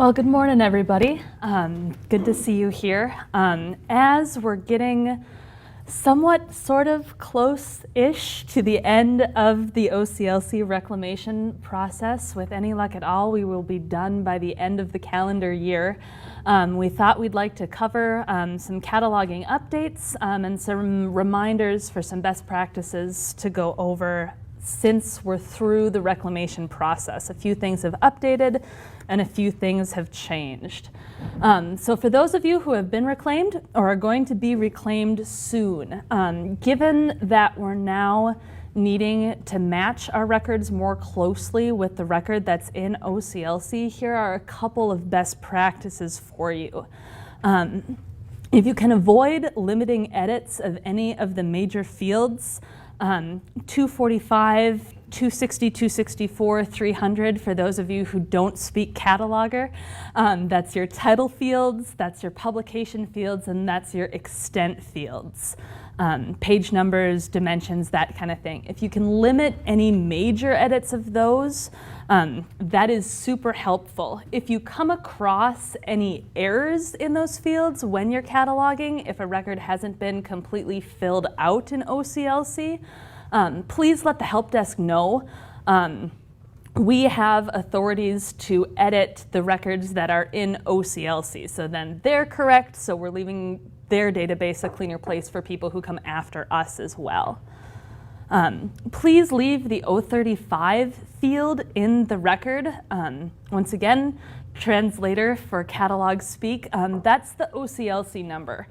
Well, good morning, everybody. Good to see you here. As we're getting somewhat sort of close-ish to the end of the OCLC reclamation process, with any luck at all, we will be done by the end of the calendar year. We thought we'd like to cover some cataloging updates and some reminders for some best practices to go over since we're through the reclamation process. A few things have updated and a few things have changed. So for those of you who have been reclaimed or are going to be reclaimed soon, given that we're now needing to match our records more closely with the record that's in OCLC, here are a couple of best practices for you. If you can avoid limiting edits of any of the major fields, 245, 260, 264, 300, for those of you who don't speak cataloger, that's your title fields, that's your publication fields, and that's your extent fields. Page numbers, dimensions, that kind of thing. If you can limit any major edits of those, that is super helpful. If you come across any errors in those fields when you're cataloging, if a record hasn't been completely filled out in OCLC, please let the help desk know. We have authorities to edit the records that are in OCLC, so then they're correct, so we're leaving their database a cleaner place for people who come after us as well. Please leave the 035 field in the record. Once again, translator for catalog speak, that's the OCLC number.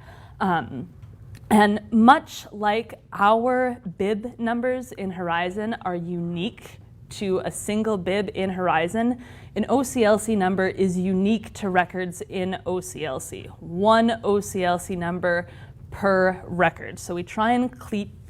And much like our bib numbers in Horizon are unique to a single bib in Horizon, an OCLC number is unique to records in OCLC. One OCLC number per record. So we try and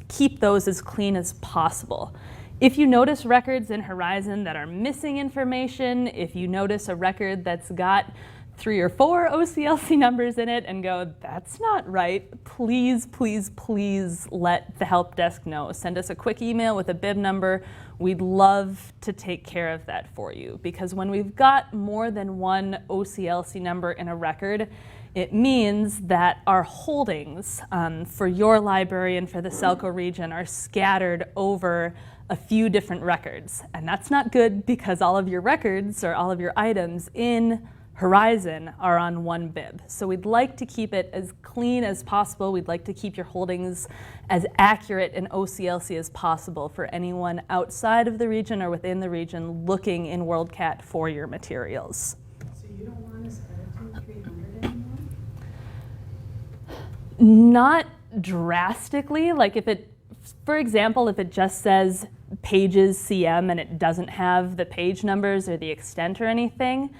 keep those as clean as possible. If you notice records in Horizon that are missing information, if you notice a record that's got 3 or 4 OCLC numbers in it and go, that's not right, please, please, please let the help desk know. Send us a quick email with a bib number. We'd love to take care of that for you, because when we've got more than one OCLC number in a record, it means that our holdings for your library and for the SELCO region are scattered over a few different records. And that's not good, because all of your records or all of your items in Horizon are on one bib. So we'd like to keep it as clean as possible. We'd like to keep your holdings as accurate in OCLC as possible for anyone outside of the region or within the region looking in WorldCat for your materials. So you don't want us editing 300 anymore? Not drastically. Like if it, for example, if it just says pages CM and it doesn't have the page numbers or the extent or anything,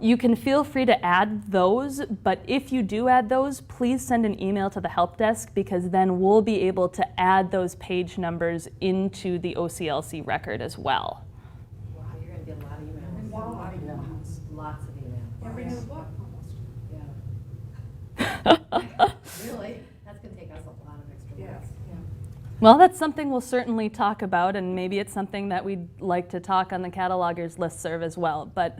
you can feel free to add those, but if you do add those, please send an email to the help desk, because then we'll be able to add those page numbers into the OCLC record as well. Wow, you're going to get a lot of emails. A lot of emails. Lots of emails. Every new book almost. Yeah. Really? That's going to take us a lot of extra work. Yeah. Well, that's something we'll certainly talk about, and maybe it's something that we'd like to talk on the catalogers listserv as well. But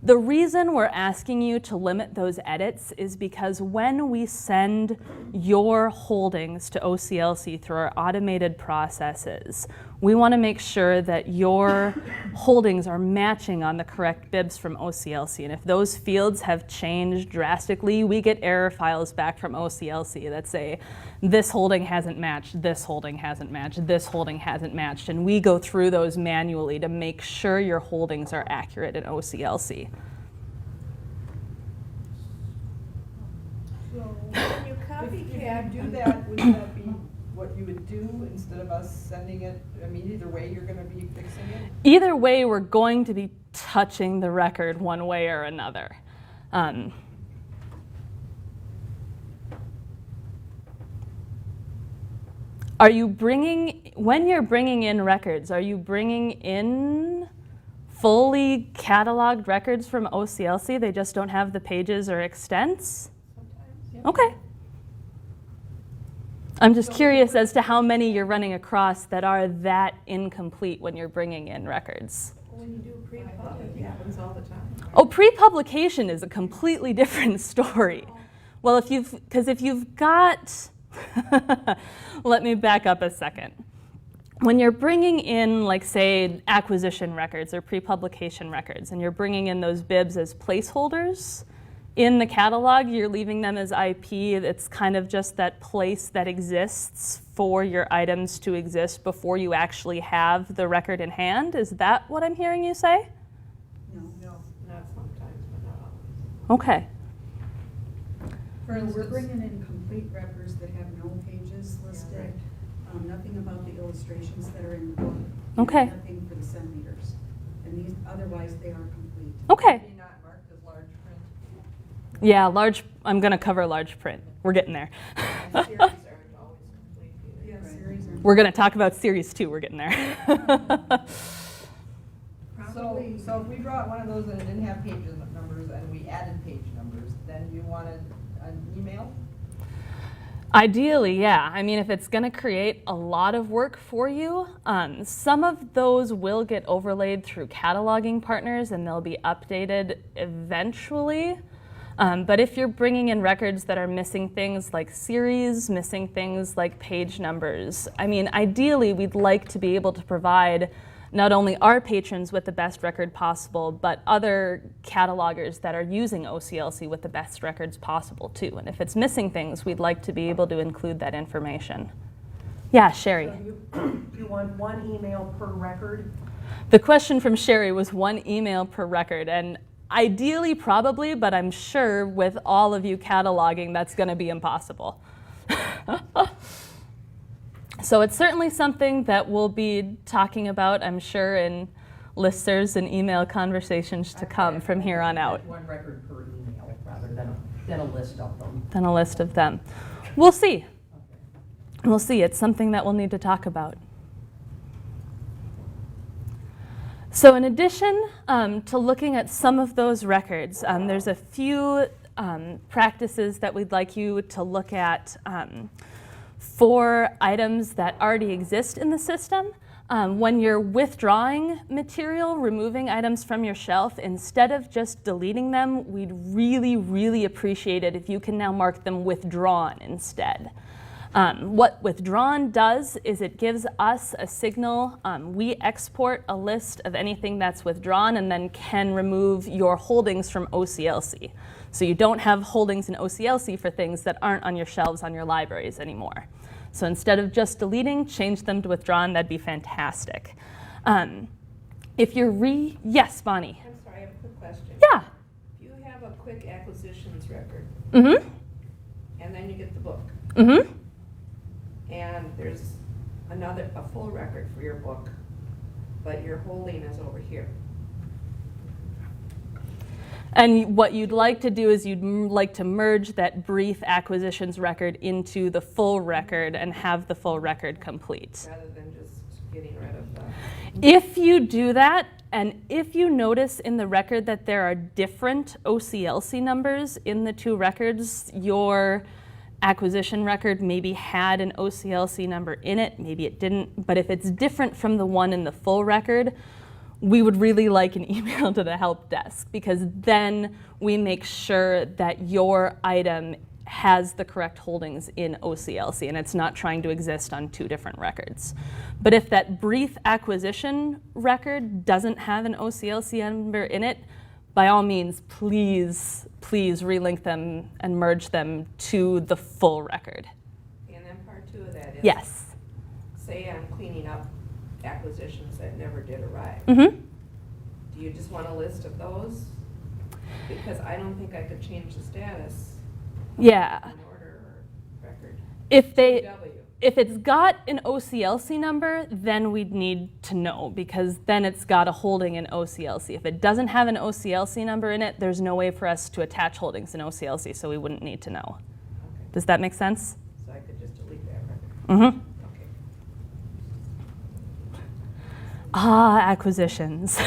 the reason we're asking you to limit those edits is because when we send your holdings to OCLC through our automated processes, we want to make sure that your holdings are matching on the correct bibs from OCLC. And if those fields have changed drastically, we get error files back from OCLC that say, this holding hasn't matched, this holding hasn't matched, this holding hasn't matched. And we go through those manually to make sure your holdings are accurate in OCLC. So when you copycat, If you do that, would that be what you would do instead of us sending it? I mean, either way, you're going to be fixing it? Either way, we're going to be touching the record one way or another. Are you bringing, when you're bringing in records, are you bringing in fully cataloged records from OCLC? They just don't have the pages or extents? sometimes, yeah. Okay. I'm just curious as to how many you're running across that are that incomplete when you're bringing in records. When you do pre-pub, it happens all the time. Oh, pre-publication is a completely different story. Well, if you've got, let me back up a second. When you're bringing in, like, say, acquisition records or pre-publication records, and you're bringing in those bibs as placeholders in the catalog, you're leaving them as IP. It's kind of just that place that exists for your items to exist before you actually have the record in hand. Is that what I'm hearing you say? No, not sometimes, but not always. Okay. For We're instance, bringing in complete records that have no pages listed, right. Nothing about the illustrations that are in the book. Okay. Nothing for the centimeters. And these, otherwise they are complete. Okay. maybe not marked as large print. Yeah, large. I'm going to cover large print. We're getting there. And series aren't always complete either. Yeah, series are. We're going to talk about series 2. We're getting there. Probably. So if we brought one of those and it didn't have page numbers and we added page numbers, then you wanted an email? Ideally, yeah. I mean, if it's going to create a lot of work for you, some of those will get overlaid through cataloging partners and they'll be updated eventually. But if you're bringing in records that are missing things like series, missing things like page numbers, I mean, ideally, we'd like to be able to provide not only our patrons with the best record possible, but other catalogers that are using OCLC with the best records possible too. And if it's missing things, we'd like to be able to include that information. Yeah, Sherry. So you want one email per record? The question from Sherry was 1 email per record, and ideally probably, but I'm sure with all of you cataloging, that's going to be impossible. So it's certainly something that we'll be talking about, I'm sure, in listservs and email conversations to come from here on out. One record per email rather than a list of them. Than a list of them. We'll see. We'll see. It's something that we'll need to talk about. So in addition to looking at some of those records, there's a few practices that we'd like you to look at for items that already exist in the system. When you're withdrawing material, removing items from your shelf, instead of just deleting them, we'd really, really appreciate it if you can now mark them withdrawn instead. What withdrawn does is it gives us a signal. We export a list of anything that's withdrawn and then can remove your holdings from OCLC. So you don't have holdings in OCLC for things that aren't on your shelves on your libraries anymore. So instead of just deleting, change them to withdrawn. That'd be fantastic. If you're yes, Bonnie. I'm sorry, I have a quick question. Yeah. If you have a quick acquisitions record, Mm-hmm. and then you get the book, Mm-hmm. and there's a full record for your book, but your holding is over here. And what you'd like to do is you'd like to merge that brief acquisitions record into the full record and have the full record complete. Rather than just getting rid of the. If you do that, and if you notice in the record that there are different OCLC numbers in the 2 records, your acquisition record maybe had an OCLC number in it, maybe it didn't, but if it's different from the one in the full record, we would really like an email to the help desk, because then we make sure that your item has the correct holdings in OCLC and it's not trying to exist on 2 different records. But if that brief acquisition record doesn't have an OCLC number in it, by all means, please relink them and merge them to the full record. And then part 2 of that is. Yes. Say I'm cleaning up acquisitions that never did arrive. Mm-hmm. Do you just want a list of those? Because I don't think I could change the status Yeah. in order or record. If it's got an OCLC number, then we'd need to know, because then it's got a holding in OCLC. If it doesn't have an OCLC number in it, there's no way for us to attach holdings in OCLC, so we wouldn't need to know. Okay. Does that make sense? So I could just delete that record. Mm-hmm. Okay. Acquisitions.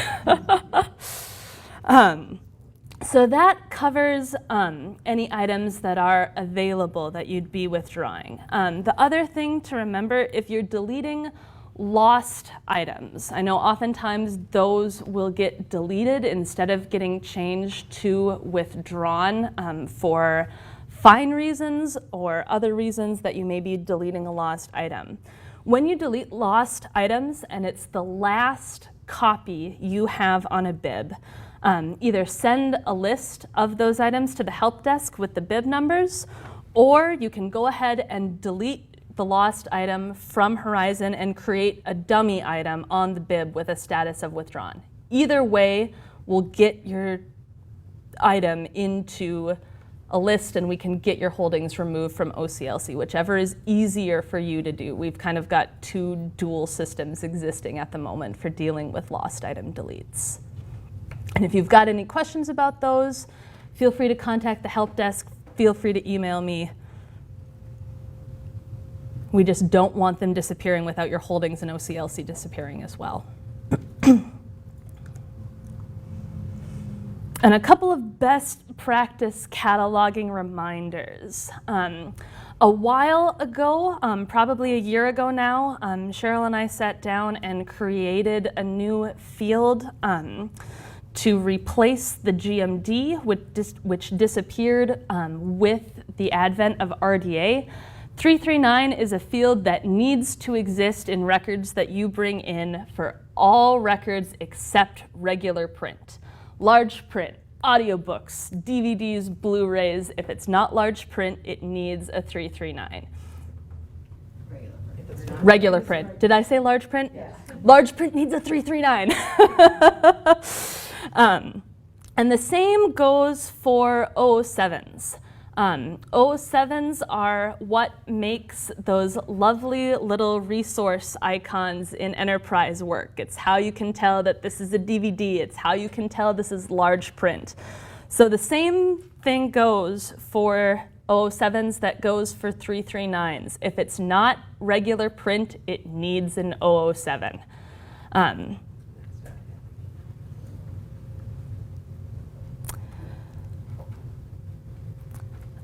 So that covers any items that are available that you'd be withdrawing. The other thing to remember, if you're deleting lost items. I know oftentimes those will get deleted instead of getting changed to withdrawn for fine reasons or other reasons that you may be deleting a lost item. When you delete lost items and it's the last copy you have on a bib, either send a list of those items to the help desk with the bib numbers, or you can go ahead and delete the lost item from Horizon and create a dummy item on the bib with a status of withdrawn. Either way will get your item into a list and we can get your holdings removed from OCLC, whichever is easier for you to do. We've kind of got two dual systems existing at the moment for dealing with lost item deletes. And if you've got any questions about those, feel free to contact the help desk, feel free to email me. We just don't want them disappearing without your holdings in OCLC disappearing as well. And a couple of best practice cataloging reminders. A while ago, probably a year ago now, Cheryl and I sat down and created a new field to replace the GMD, which disappeared with the advent of RDA. 339 is a field that needs to exist in records that you bring in for all records except regular print. Large print, audiobooks, DVDs, Blu-rays, if it's not large print, it needs a 339. Regular print. Did I say large print? Yes. Large print needs a 339. And the same goes for 007s. 007s are what makes those lovely little resource icons in Enterprise work. It's how you can tell that this is a DVD. It's how you can tell this is large print. So the same thing goes for 007s that goes for 339s. If it's not regular print, it needs an 007.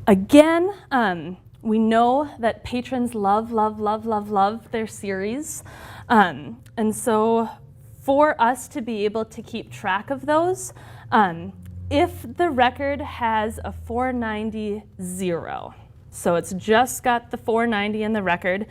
Again, we know that patrons love their series. And so for us to be able to keep track of those, if the record has a 490 0, so it's just got the 490 in the record,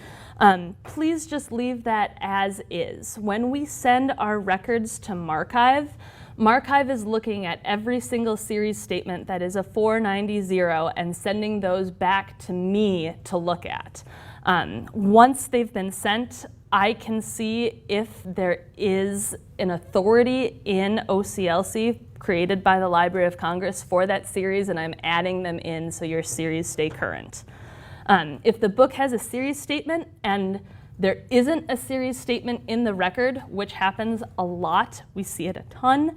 please just leave that as is. When we send our records to Marchive, Marchive is looking at every single series statement that is a 490 0 and sending those back to me to look at. Once they've been sent, I can see if there is an authority in OCLC created by the Library of Congress for that series, and I'm adding them in so your series stay current. If the book has a series statement and there isn't a series statement in the record, which happens a lot, we see it a ton,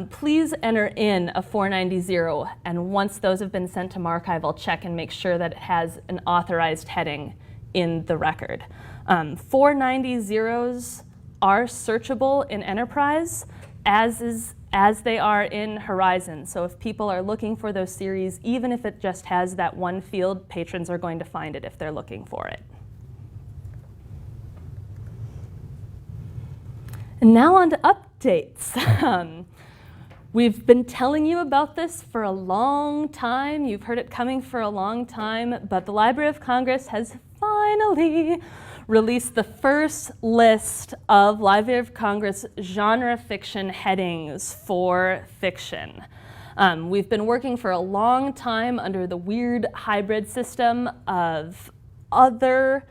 please enter in a 490 0, and once those have been sent to Marchive, I'll check and make sure that it has an authorized heading in the record. 490 0s are searchable in Enterprise, as they are in Horizon. So if people are looking for those series, even if it just has that one field, patrons are going to find it if they're looking for it. And now on to updates. We've been telling you about this for a long time. You've heard it coming for a long time, but the Library of Congress has finally released the first list of Library of Congress genre fiction headings for fiction. We've been working for a long time under the weird hybrid system of other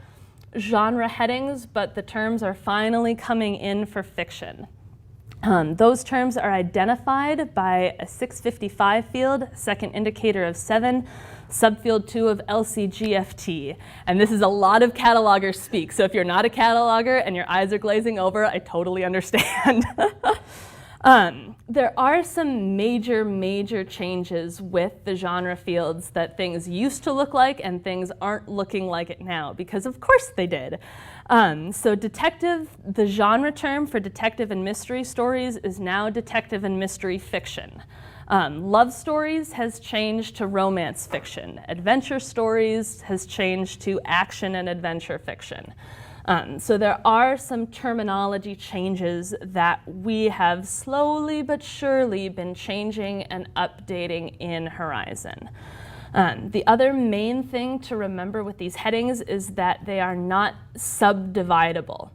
genre headings, but the terms are finally coming in for fiction. Those terms are identified by a 655 field, second indicator of 7, subfield 2 of LCGFT. And this is a lot of cataloger speak, so if you're not a cataloger and your eyes are glazing over, I totally understand. There are some major changes with the genre fields that things used to look like and things aren't looking like it now, because of course they did. So detective, the genre term for detective and mystery stories is now detective and mystery fiction. Love stories has changed to romance fiction. Adventure stories has changed to action and adventure fiction. So there are some terminology changes that we have slowly but surely been changing and updating in Horizon. The other main thing to remember with these headings is that they are not subdividable.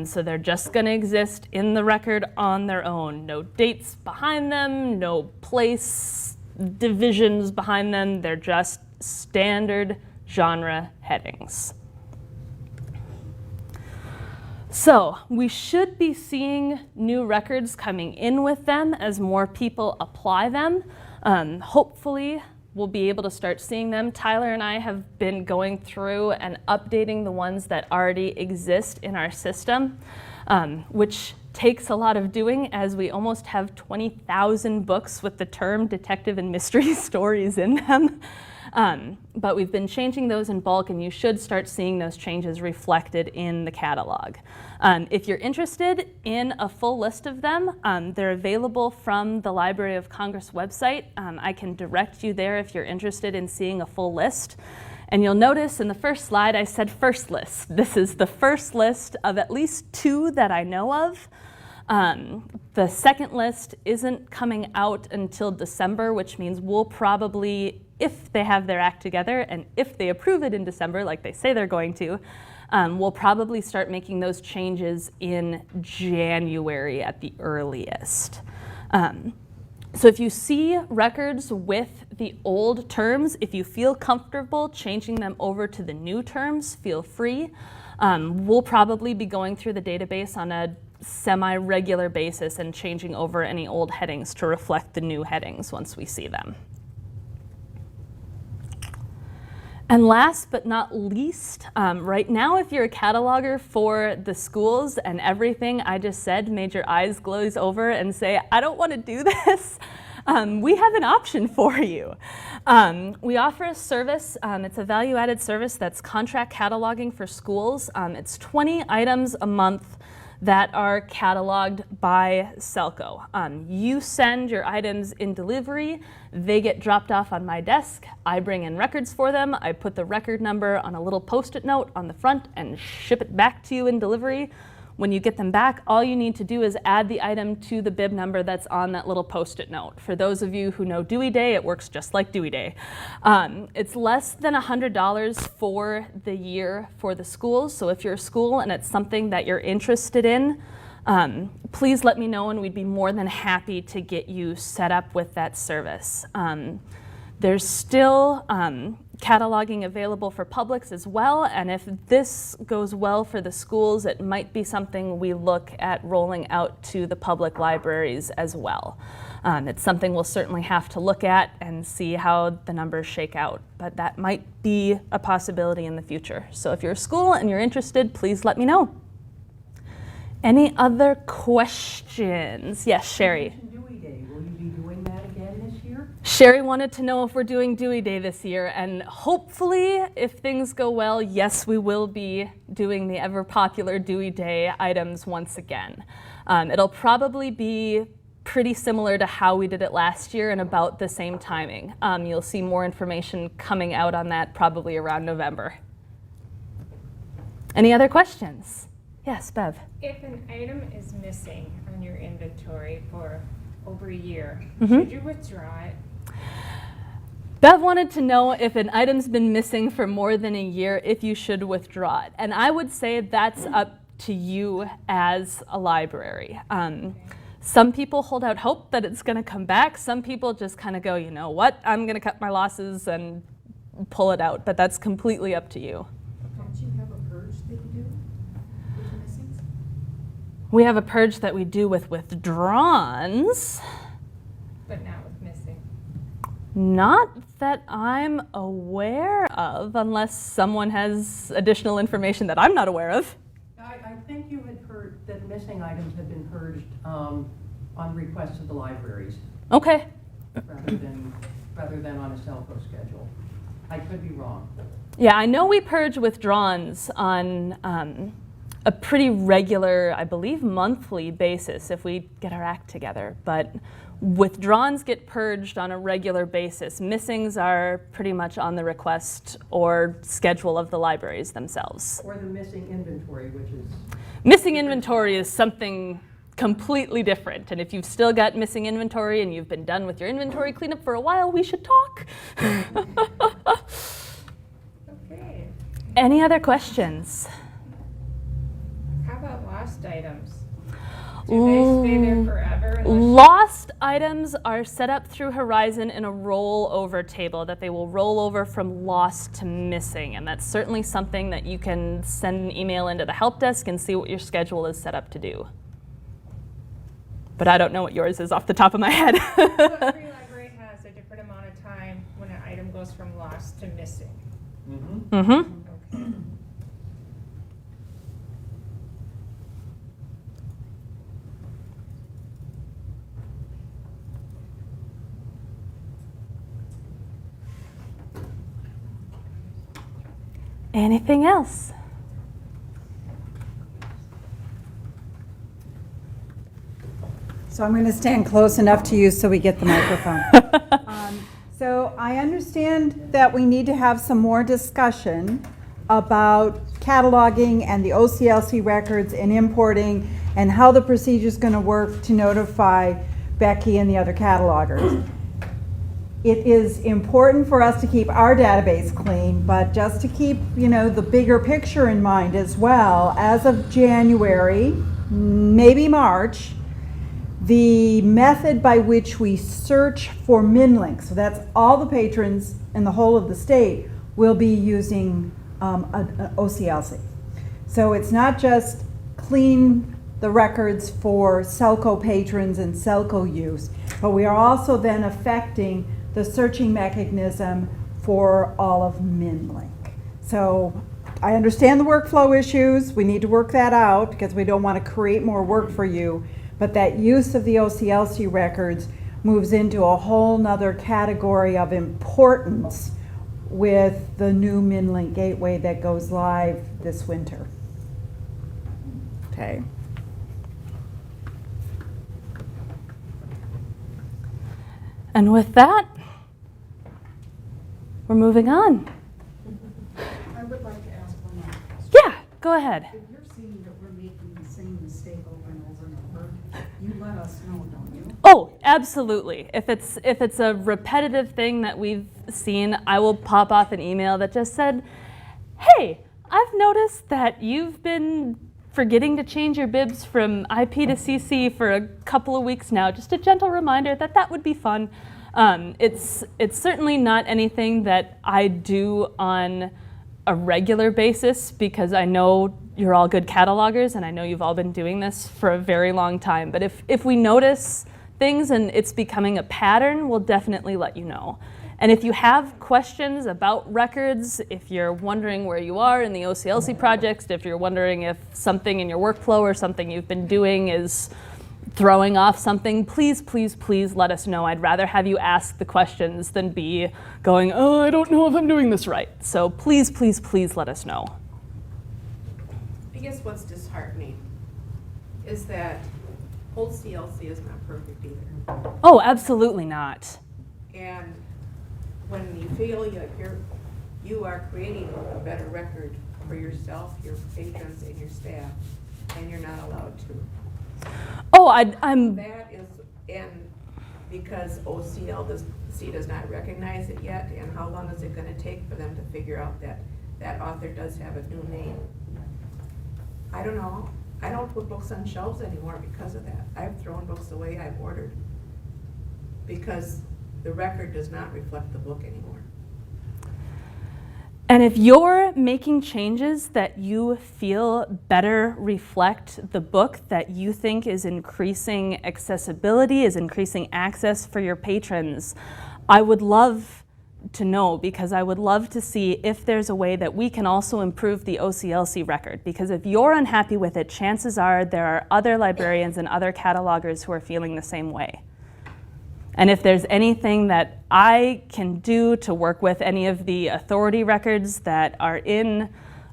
So they're just going to exist in the record on their own. No dates behind them, no place divisions behind them. They're just standard genre headings. So we should be seeing new records coming in with them as more people apply them. Hopefully, we'll be able to start seeing them. Tyler and I have been going through and updating the ones that already exist in our system, which takes a lot of doing, as we almost have 20,000 books with the term detective and mystery stories in them. But we've been changing those in bulk, and you should start seeing those changes reflected in the catalog. If you're interested in a full list of them, they're available from the Library of Congress website. I can direct you there if you're interested in seeing a full list. And you'll notice in the first slide I said first list. This is the first list of at least 2 that I know of. The second list isn't coming out until December, which means we'll probably, if they have their act together and if they approve it in December, like they say they're going to, we'll probably start making those changes in January at the earliest. So if you see records with the old terms, if you feel comfortable changing them over to the new terms, feel free. We'll probably be going through the database on a semi-regular basis and changing over any old headings to reflect the new headings once we see them. And last but not least, right now, if you're a cataloger for the schools and everything I just said made your eyes glaze over and say, I don't want to do this, we have an option for you. We offer a service, it's a value-added service that's contract cataloging for schools. It's 20 items a month that are cataloged by SELCO. You send your items in delivery, they get dropped off on my desk, I bring in records for them, I put the record number on a little post-it note on the front and ship it back to you in delivery. When you get them back, all you need to do is add the item to the bib number that's on that little post-it note. For those of you who know Dewey Day, it works just like Dewey Day. It's less than $100 for the year for the schools, so if you're a school and it's something that you're interested in, please let me know and we'd be more than happy to get you set up with that service. There's still cataloging available for publics as well, and if this goes well for the schools, it might be something we look at rolling out to the public libraries as well. It's something we'll certainly have to look at and see how the numbers shake out, but that might be a possibility in the future. So if you're a school and you're interested, please let me know. Any other questions? Yes, Sherry. Dewey Day, will you be doing that again this year? Sherry wanted to know if we're doing Dewey Day this year, and hopefully, if things go well, yes, we will be doing the ever-popular Dewey Day items once again. It'll probably be pretty similar to how we did it last year and about the same timing. You'll see more information coming out on that probably around November. Any other questions? Yes, Bev. If an item is missing on your inventory for over a year, Mm-hmm. should you withdraw it? Bev wanted to know if an item's been missing for more than a year, if you should withdraw it. And I would say that's up to you as a library. Some people hold out hope that it's going to come back. Some people just kind of go, you know what, I'm going to cut my losses and pull it out. But that's completely up to you. Don't you have a purge that you do with the missings? We have a purge that we do with withdrawns. But not with missing. Not that I'm aware of, unless someone has additional information that I'm not aware of. I think you had heard that missing items had been purged on request of the libraries Okay. rather than on a SELCO schedule. I could be wrong. Yeah, I know we purge withdrawns on a pretty regular, I believe monthly basis if we get our act together. But withdrawns get purged on a regular basis. Missings are pretty much on the request or schedule of the libraries themselves. Or the missing inventory, which is. Missing inventory is something completely different. And if you've still got missing inventory and you've been done with your inventory cleanup for a while, we should talk. Okay. Any other questions? How about lost items? Do they stay there forever? unless- Lost items are set up through Horizon in a rollover table that they will roll over from lost to missing. And that's certainly something that you can send an email into the help desk and see what your schedule is set up to do. But I don't know what yours is off the top of my head. So every library has a different amount of time when an item goes from lost to missing. Mm-hmm. Mm-hmm. Okay. Anything else? So I'm going to stand close enough to you so we get the microphone. So I understand that we need to have some more discussion about cataloging and the OCLC records and importing and how the procedure is going to work to notify Becky and the other catalogers. It is important for us to keep our database clean, but just to keep, the bigger picture in mind as well, as of January, maybe March, the method by which we search for min links, so that's all the patrons in the whole of the state, will be using an OCLC. So it's not just clean the records for SELCO patrons and SELCO use, but we are also then affecting the searching mechanism for all of MinLink. So I understand the workflow issues. We need to work that out because we don't want to create more work for you. But that use of the OCLC records moves into a whole nother category of importance with the new MinLink gateway that goes live this winter. Okay. And with that, we're moving on. I would like to ask one more question. Yeah, go ahead. If you're seeing that we're making the same mistake over and over and over, you let us know, don't you? Oh, absolutely. If it's a repetitive thing that we've seen, I will pop off an email that just said, hey, I've noticed that you've been forgetting to change your bibs from IP to CC for a couple of weeks now. Just a gentle reminder that would be fun. It's certainly not anything that I do on a regular basis because I know you're all good catalogers and I know you've all been doing this for a very long time. But if we notice things and it's becoming a pattern, we'll definitely let you know. And if you have questions about records, if you're wondering where you are in the OCLC projects, if you're wondering if something in your workflow or something you've been doing is throwing off something, please, please, please let us know. I'd rather have you ask the questions than be going, oh, I don't know if I'm doing this right. So please, please, please let us know. I guess what's disheartening is that OCLC is not perfect either. Oh, absolutely not. And when you feel you are creating a better record for yourself, your patrons, and your staff, and you're not allowed to. Oh, I'm. That is, and because OCLC does not recognize it yet, and how long is it going to take for them to figure out that that author does have a new name? I don't know. I don't put books on shelves anymore because of that. I've thrown books away I've ordered because the record does not reflect the book anymore. And if you're making changes that you feel better reflect the book that you think is increasing accessibility, is increasing access for your patrons, I would love to know, because I would love to see if there's a way that we can also improve the OCLC record. Because if you're unhappy with it, chances are there are other librarians and other catalogers who are feeling the same way. And if there's anything that I can do to work with any of the authority records that are in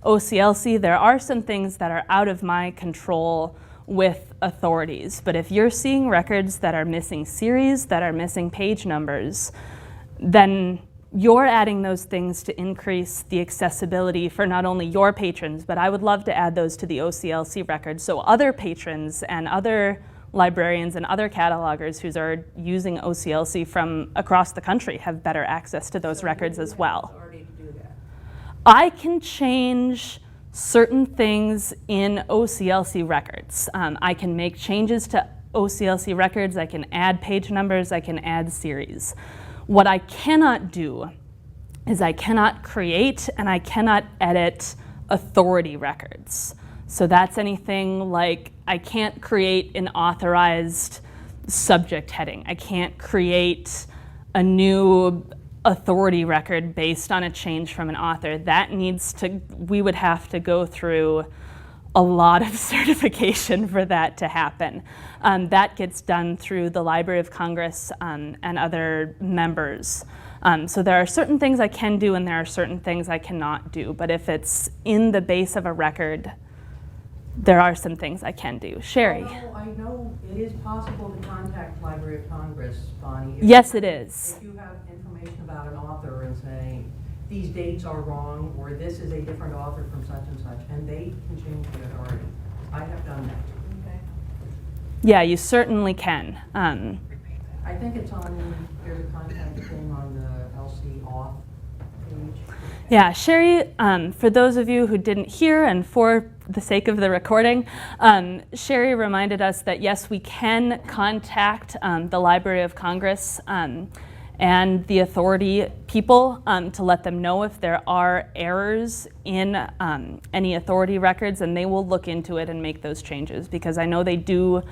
OCLC, there are some things that are out of my control with authorities. But if you're seeing records that are missing series, that are missing page numbers, then you're adding those things to increase the accessibility for not only your patrons, but I would love to add those to the OCLC records so other patrons and other librarians and other catalogers who are using OCLC from across the country have better access to those records as well. Authority to do that. I can change certain things in OCLC records. I can make changes to OCLC records, I can add page numbers, I can add series. What I cannot do is I cannot create and I cannot edit authority records. So that's anything like I can't create an authorized subject heading. I can't create a new authority record based on a change from an author. That needs to, we would have to go through a lot of certification for that to happen. That gets done through the Library of Congress and other members. So there are certain things I can do and there are certain things I cannot do. But if it's in the base of a record, there are some things I can do. Sherry? Although I know it is possible to contact Library of Congress, Bonnie. Yes, it is. If you have information about an author and saying, these dates are wrong, or this is a different author from such and such, and they can change the authority. I have done that. Okay. Yeah, you certainly can. I think it's on, there's a contact thing on the LC auth page. Yeah, Sherry, for those of you who didn't hear and for the sake of the recording, Sherry reminded us that yes, we can contact the Library of Congress and the authority people to let them know if there are errors in any authority records, and they will look into it and make those changes, because I know they do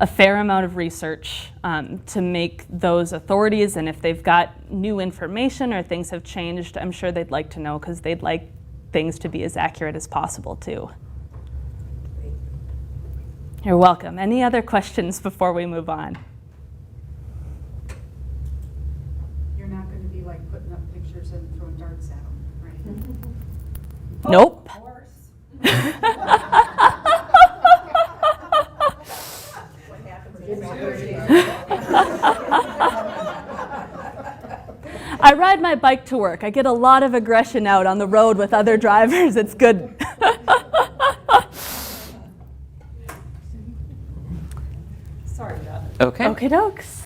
a fair amount of research to make those authorities, and if they've got new information or things have changed, I'm sure they'd like to know, because they'd like things to be as accurate as possible too. You're welcome. Any other questions before we move on? You're not going to be like putting up pictures and throwing darts at them, right? Nope. Of course. What happens I ride my bike to work. I get a lot of aggression out on the road with other drivers. It's good. Sorry about it. Okay. Okie dokes.